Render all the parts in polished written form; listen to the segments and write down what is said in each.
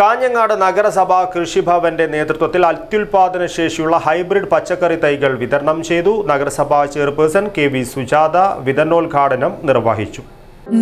കാഞ്ഞങ്ങാട് നഗരസഭ കൃഷിഭവന്റെ നേതൃത്വത്തിൽ അത്യുൽപാദന ശേഷിയുള്ള ഹൈബ്രിഡ് പച്ചക്കറി തൈകൾ വിതരണം ചെയ്തു. നഗരസഭാ ചെയർപേഴ്സൺ കെ.വി. സുജാത വിതരണോദ്ഘാടനം നിർവഹിച്ചു.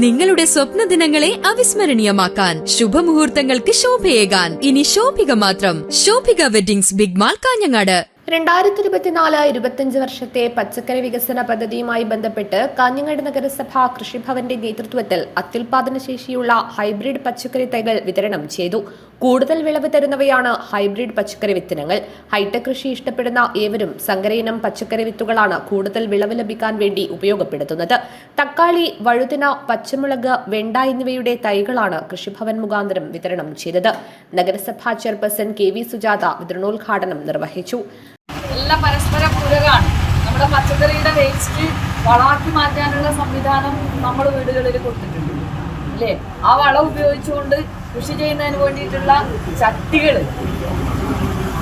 നിങ്ങളുടെ സ്വപ്ന ദിനങ്ങളെ അവിസ്മരണീയമാക്കാൻ ശുഭമുഹൂർത്തങ്ങൾക്ക് ശോഭയേകാൻ ഇനി ശോഭിക മാത്രം. Shobhika weddings big mall Kanhangad. 2024-25 വർഷത്തെ പച്ചക്കറി വികസന പദ്ധതിയുമായി ബന്ധപ്പെട്ട് കാഞ്ഞങ്ങാട് നഗരസഭ കൃഷിഭവന്റെ നേതൃത്വത്തിൽ അത്യുൽപാദന ശേഷിയുള്ള ഹൈബ്രിഡ് പച്ചക്കറി തൈകൾ വിതരണം ചെയ്തു. കൂടുതൽ വിളവ് തരുന്നവയാണ് ഹൈബ്രിഡ് പച്ചക്കറി വിത്തനങ്ങൾ. ഹൈടെക് കൃഷി ഇഷ്ടപ്പെടുന്ന ഏവരും സങ്കരയിനം പച്ചക്കറി വിത്തുകളാണ് കൂടുതൽ വിളവ് ലഭിക്കാൻ വേണ്ടി ഉപയോഗപ്പെടുത്തുന്നത്. തക്കാളി, വഴുതന, പച്ചമുളക്, വെണ്ട എന്നിവയുടെ തൈകളാണ് കൃഷിഭവൻ മുഖാന്തരം വിതരണം ചെയ്തത്. നഗരസഭാ ചെയർപേഴ്സൺ കെ.വി. സുജാത വിതരണോദ്ഘാടനം നിർവഹിച്ചു. എല്ലാം പരസ്പരം പൂരകമാണ്. നമ്മുടെ പച്ചക്കറിയുടെ വേസ്റ്റ് വളമാക്കി മാറ്റാനുള്ള സംവിധാനം നമ്മൾ വീടുകളിൽ കൊടുത്തിട്ടുണ്ട് അല്ലേ? ആ വളം ഉപയോഗിച്ചുകൊണ്ട് കൃഷി ചെയ്യുന്നതിന് വേണ്ടിയിട്ടുള്ള ചട്ടികൾ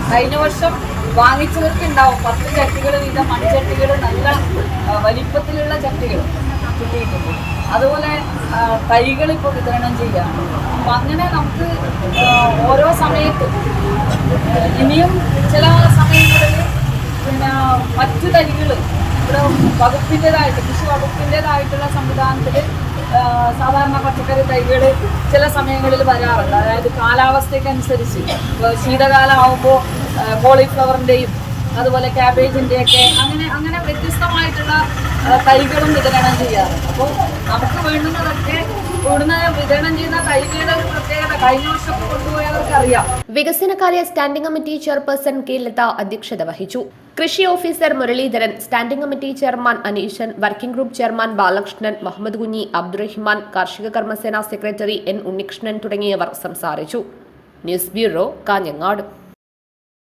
കഴിഞ്ഞ വർഷം വാങ്ങിച്ചവർക്ക് ഉണ്ടാവും. 10 ചട്ടികൾ വീതം മൺചട്ടികൾ, നല്ല വലിപ്പത്തിലുള്ള ചട്ടികൾ കിട്ടിയിട്ടുണ്ട്. അതുപോലെ തൈകൾ ഇപ്പോൾ വിതരണം ചെയ്യുകയാണ്. അപ്പം അങ്ങനെ നമുക്ക് ഓരോ സമയത്തും ഇനിയും ചില സമയങ്ങളിൽ മറ്റു തൈകൾ ഇവിടെ വകുപ്പിൻ്റെതായിട്ട് കൃഷി വകുപ്പിൻ്റെതായിട്ടുള്ള സംവിധാനത്തിൽ സാധാരണ പച്ചക്കറി തൈകൾ ചില സമയങ്ങളിൽ വരാറുണ്ട്. അതായത് കാലാവസ്ഥയ്ക്കനുസരിച്ച് ശീതകാലം ആകുമ്പോൾ കോളിഫ്ലവറിൻ്റെയും അതുപോലെ ക്യാബേജിൻ്റെയൊക്കെ അങ്ങനെ വ്യത്യസ്തമായിട്ടുള്ള തൈകളും വിതരണം ചെയ്യാറുണ്ട്. അപ്പോൾ നമുക്ക് വേണ്ടുന്നതൊക്കെ ഇവിടുന്ന് വിതരണം ചെയ്യുന്ന തൈകളുടെ ഒരു പ്രത്യേകത കഴിഞ്ഞ വർഷം കൊണ്ടുപോയവർക്ക് അറിയാം. വികസനകാര്യ standing committee chairperson K. Latha അധ്യക്ഷത വഹിച്ചു. കൃഷി officer Muraleedharan, standing committee chairman Aneeshan, working group chairman Balakrishnan, Muhammad Kunhi, Abdurahiman, കാർഷിക കർമ്മസേന സെക്രട്ടറി എൻ. ഉണ്ണികൃഷ്ണൻ തുടങ്ങിയവർ സംസാരിച്ചു. News bureau, Kanhangad.